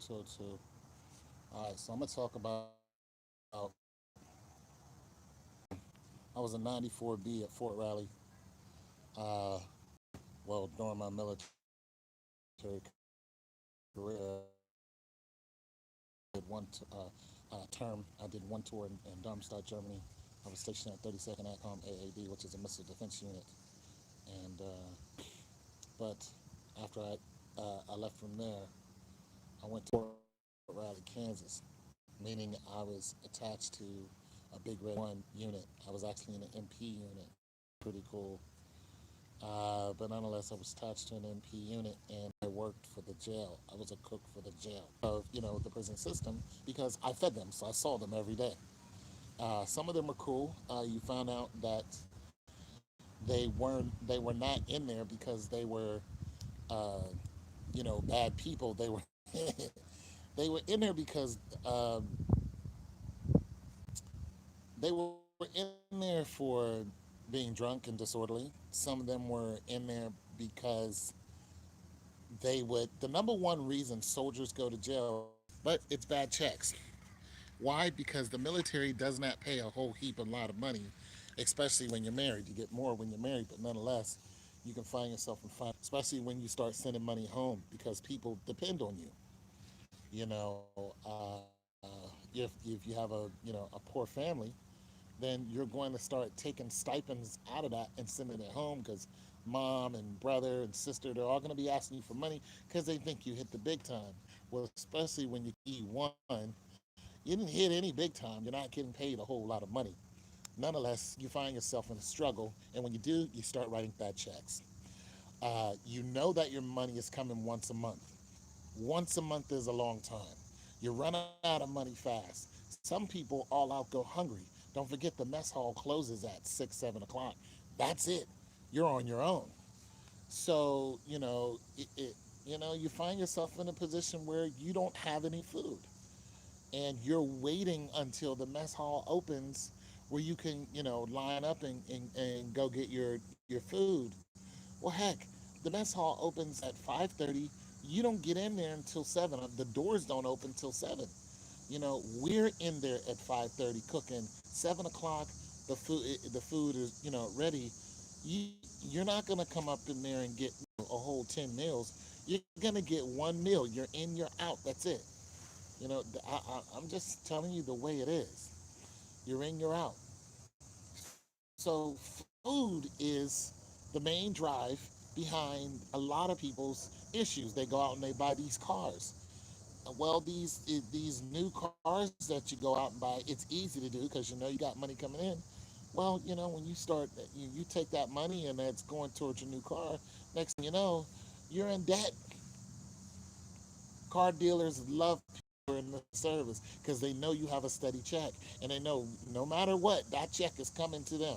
1202. All right, so I'm gonna talk about. I was a 94B at Fort Riley. Uh, well, during my military career, did term. I did one tour in Darmstadt, Germany. I was stationed at 32nd ATCOM AAD, which is a missile defense unit. And but after I left from there, I went to Fort Riley, Kansas, meaning I was attached to a big red one unit. I was actually in an MP unit. Pretty cool. But nonetheless, I was attached to an MP unit, and I worked for the jail. I was a cook for the jail of the prison system because I fed them, so I saw them every day. Some of them were cool. You found out that they were not in there because they were uh, bad people. They were they were in there because they were in there for being drunk and disorderly. Some of them were in there because they would. The number one reason soldiers go to jail, but it's bad checks. Why? Because the military does not pay a whole heap a lot of money, especially when you're married. You get more when you're married, but nonetheless, you can find yourself in fine, especially when you start sending money home because people depend on you. You know, if you have a poor family, then you're going to start taking stipends out of that and sending it home because mom and brother and sister, they're all going to be asking you for money because they think you hit the big time. Well, especially when you E1, you didn't hit any big time. You're not getting paid a whole lot of money. Nonetheless, you find yourself in a struggle, and when you do, you start writing bad checks. You know that your money is coming once a month. Once a month is a long time. You run out of money fast. Some people all out go hungry. Don't forget the mess hall closes at 6, 7 o'clock. That's it. You're on your own. So, you find yourself in a position where you don't have any food. And you're waiting until the mess hall opens where you can, line up and go get your food. Well, heck, the mess hall opens at 5:30. You don't get in there until 7. The doors don't open till 7. We're in there at 5:30 cooking. 7 o'clock, the food is ready. You're not gonna come up in there and get a whole 10 meals. You're gonna get one meal. You're in, you're out. That's it. I'm just telling you the way it is. You're in, you're out. So food is the main drive behind a lot of people's issues. They go out and they buy these cars. Well, these new cars that you go out and buy, it's easy to do because you got money coming in. Well, when you start, you take that money and that's going towards your new car. Next thing you know, you're in debt. Car dealers love people in the service because they know you have a steady check and they know no matter what, that check is coming to them.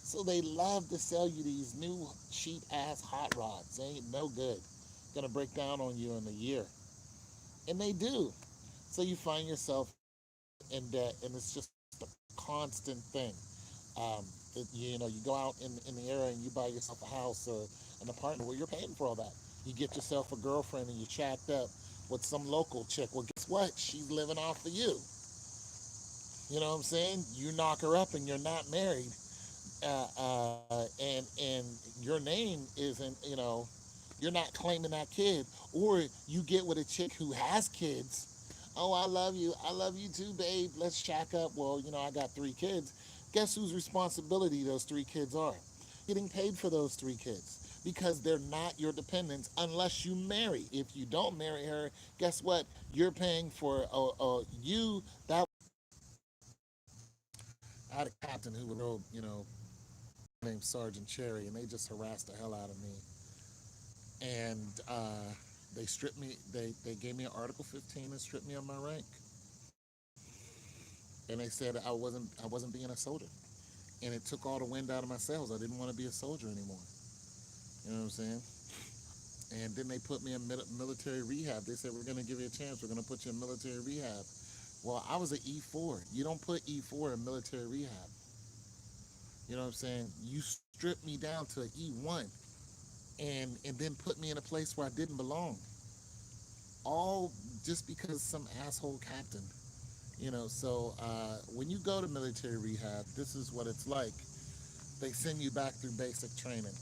So they love to sell you these new cheap ass hot rods. They ain't no good. Gonna break down on you in a year. And they do. So you find yourself in debt, and it's just a constant thing. You go out in the area and you buy yourself a house or an apartment where you're paying for all that. You get yourself a girlfriend and you chacked up with some local chick. Well, guess what? She's living off of you. You know what I'm saying? You knock her up and you're not married, and your name isn't, you're not claiming that kid, or you get with a chick who has kids. Oh, I love you. I love you too, babe. Let's shack up. Well, I got 3 kids. Guess whose responsibility those 3 kids are? You're getting paid for those 3 kids because they're not your dependents unless you marry. If you don't marry her, guess what? You're paying for you. That I had a captain who was real, named Sergeant Cherry, and they just harassed the hell out of me. And they stripped me. They gave me an Article 15 and stripped me of my rank. And they said I wasn't being a soldier, and it took all the wind out of my sails. I didn't want to be a soldier anymore. You know what I'm saying? And then they put me in military rehab. They said, we're going to give you a chance. We're going to put you in military rehab. Well, I was an E4. You don't put E4 in military rehab. You know what I'm saying? You stripped me down to E1 and then put me in a place where I didn't belong. All just because some asshole captain. So when you go to military rehab, this is what it's like. They send you back through basic training.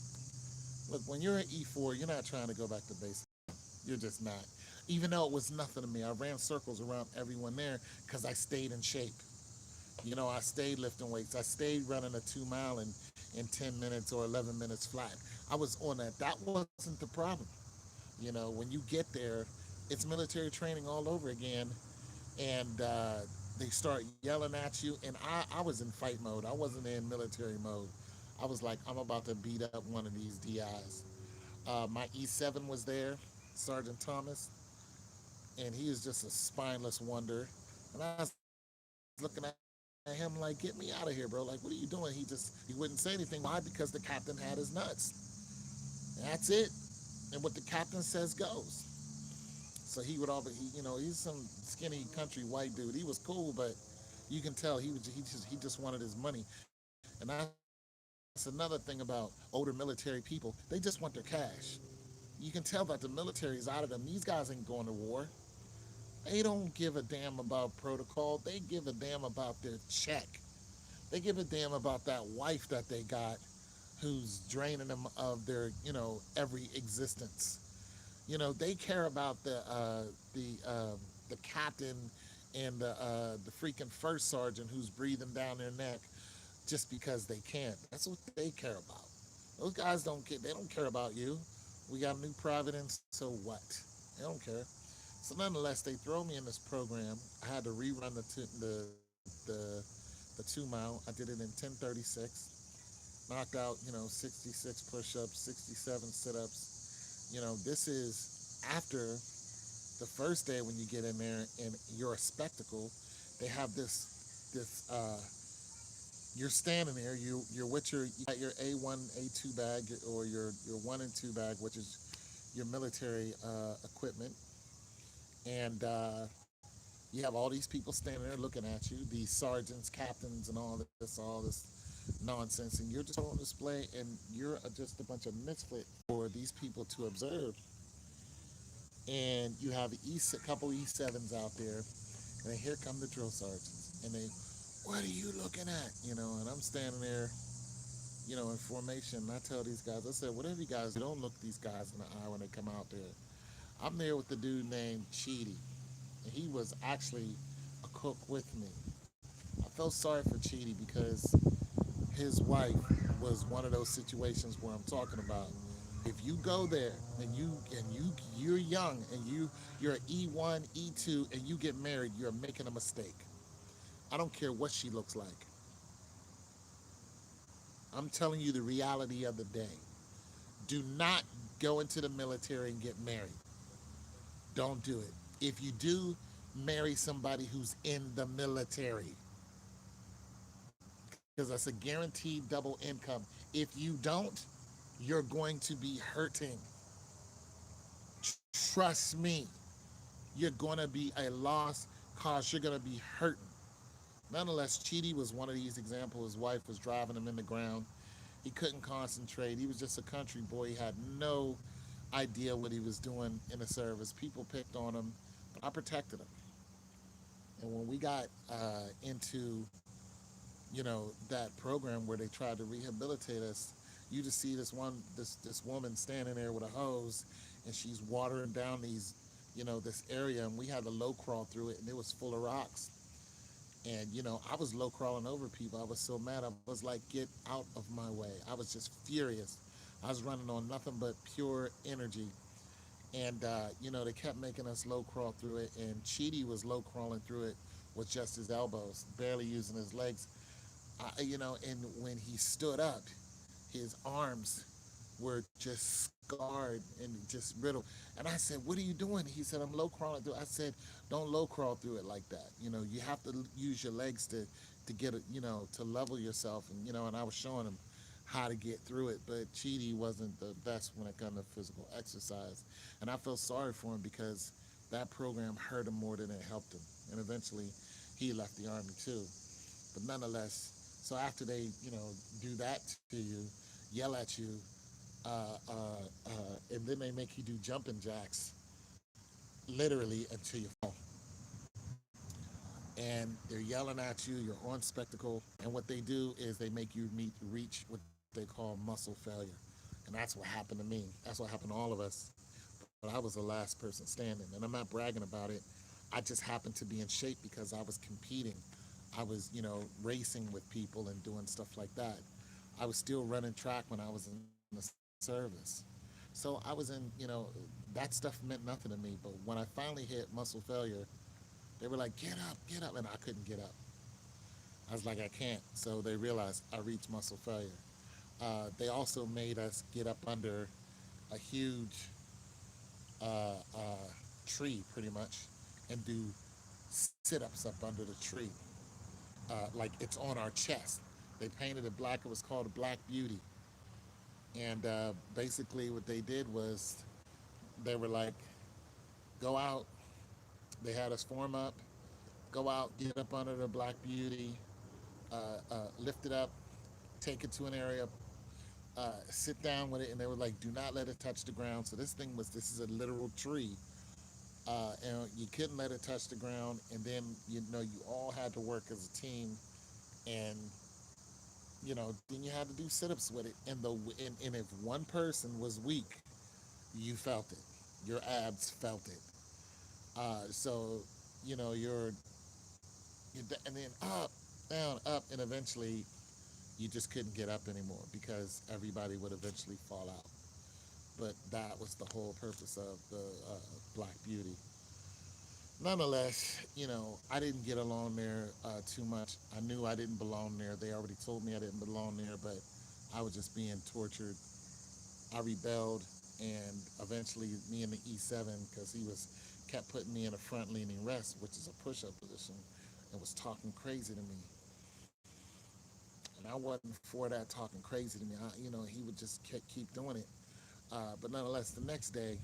Look, when you're at E4, you're not trying to go back to basic. You're just not. Even though it was nothing to me, I ran circles around everyone there because I stayed in shape. I stayed lifting weights. I stayed running a 2 mile in 10 minutes or 11 minutes flat. I was on that. That wasn't the problem. When you get there, it's military training all over again. And they start yelling at you. And I was in fight mode. I wasn't in military mode. I was like, I'm about to beat up one of these DIs. My E7 was there, Sergeant Thomas, and he is just a spineless wonder. And I was looking at him like, get me out of here, bro. Like, what are you doing? He wouldn't say anything. Why? Because the captain had his nuts. That's it. And what the captain says goes. So he would always, he's some skinny country white dude. He was cool, but you can tell he just wanted his money. And that's another thing about older military people. They just want their cash. You can tell that the military is out of them. These guys ain't going to war. They don't give a damn about protocol. They give a damn about their check. They give a damn about that wife that they got who's draining them of their, every existence. They care about the captain and the freaking first sergeant who's breathing down their neck just because they can. That's what they care about. Those guys don't care. They don't care about you. We got a new private in, so what? They don't care. So nonetheless, they throw me in this program. I had to rerun the 2 mile. I did it in 10:36. Knocked out 66 push-ups, 67 sit-ups. This is after the first day when you get in there and you're a spectacle. They have this. You're standing there. You're with you got your A1 A2 bag or your 1 and 2 bag, which is your military equipment, and you have all these people standing there looking at you, these sergeants, captains, and all this nonsense, and you're just on display, and you're just a bunch of misfit for these people to observe. And you have a couple E7s out there, and then here come the drill sergeants, and they, what are you looking at? And I'm standing there, in formation. And I tell these guys, I said, whatever you guys do, don't look these guys in the eye when they come out there. I'm there with the dude named Cheedy, and he was actually a cook with me. I felt sorry for Cheedy because his wife was one of those situations where I'm talking about. If you go there and you're young and you're E1, E2, and you get married, you're making a mistake. I don't care what she looks like. I'm telling you the reality of the day. Do not go into the military and get married. Don't do it. If you do, marry somebody who's in the military because that's a guaranteed double income. If you don't, you're going to be hurting. Trust me, you're going to be a lost cause. You're going to be hurting. Nonetheless, Chidi was one of these examples. His wife was driving him in the ground. He couldn't concentrate. He was just a country boy. He had no idea what he was doing in the service. People picked on him, but I protected him. And when we got into, that program where they tried to rehabilitate us, you just see this woman standing there with a hose, and she's watering down this area, and we had to low crawl through it, and it was full of rocks. And I was low crawling over people. I was so mad. I was like, get out of my way. I was just furious. I was running on nothing but pure energy. And they kept making us low crawl through it, and Cheedy was low crawling through it with just his elbows, barely using his legs. And when he stood up, his arms were just scarred and just brittle. And I said, what are you doing? He said, I'm low crawling through it. I said, don't low crawl through it like that. You have to use your legs to get it, to level yourself. And I was showing him how to get through it. But Cheedy wasn't the best when it comes to physical exercise. And I felt sorry for him because that program hurt him more than it helped him. And eventually he left the army too. But nonetheless, so after they, do that to you, yell at you, and then they make you do jumping jacks. literally until you fall. And they're yelling at you, you're on spectacle, and what they do is they make you reach what they call muscle failure. And that's what happened to me. That's what happened to all of us. But I was the last person standing. And I'm not bragging about it. I just happened to be in shape because I was competing. I was, racing with people and doing stuff like that. I was still running track when I was in the service. So I was in, that stuff meant nothing to me. But when I finally hit muscle failure, they were like, get up. And I couldn't get up. I was like, I can't. So they realized I reached muscle failure. They also made us get up under a huge tree, pretty much, and do sit ups up under the tree. Like it's on our chest. They painted it black. It was called a Black Beauty. And basically, what they did was they were like, go out. They had us form up, go out, get up under the Black Beauty, lift it up, take it to an area, sit down with it, and they were like, do not let it touch the ground. So this is a literal tree, and you couldn't let it touch the ground. And then you all had to work as a team, and then you had to do sit-ups with it. And if one person was weak, you felt it. Your abs felt it. So and then up, down, up, and eventually you just couldn't get up anymore because everybody would eventually fall out. But that was the whole purpose of the Black Beauty. Nonetheless, I didn't get along there too much. I knew I didn't belong there. They already told me I didn't belong there, but I was just being tortured. I rebelled, and eventually me in the E7, because he was kept putting me in a front leaning rest, which is a push-up position, and was talking crazy to me. And I wasn't for that talking crazy to me. He would just keep doing it. But nonetheless, the next day,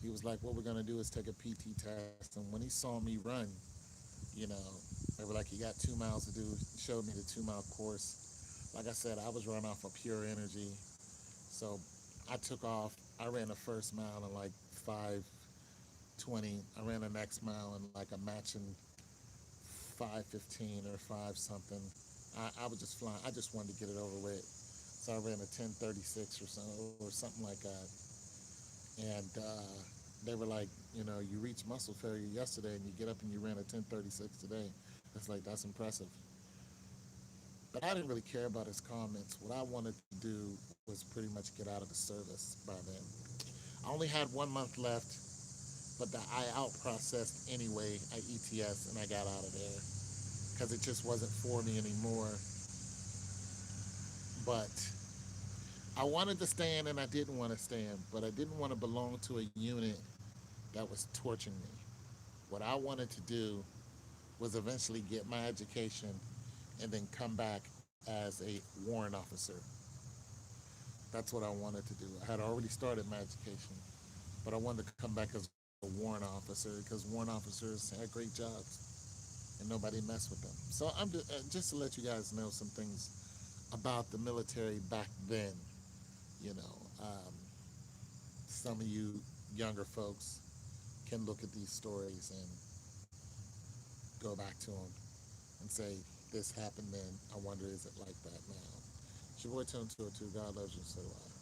he was like, what we're going to do is take a PT test. And when he saw me run, you know, they were like, you got 2 miles to do. He showed me the 2 mile course. Like I said, I was running off of pure energy. So I took off. I ran the first mile in like 5:20. I ran the next mile in like a matching 5:15 or 5 something. I was just flying. I just wanted to get it over with. So I ran a 10:36 or something like that. And they were like, you reached muscle failure yesterday and you get up and you ran a 10:36 today. It's like, that's impressive. But I didn't really care about his comments. What I wanted to do was pretty much get out of the service by then. I only had 1 month left, but I out processed anyway at ETS and I got out of there because it just wasn't for me anymore. But I wanted to stand and I didn't want to stand, but I didn't want to belong to a unit that was torturing me. What I wanted to do was eventually get my education and then come back as a warrant officer. That's what I wanted to do. I had already started my education, but I wanted to come back as a warrant officer because warrant officers had great jobs and nobody messed with them. So just to let you guys know some things about the military back then. You know, um, some of you younger folks can look at these stories and go back to them and say, this happened then. I wonder, is it like that now? It's your boy Tone 202. God loves you, so do I.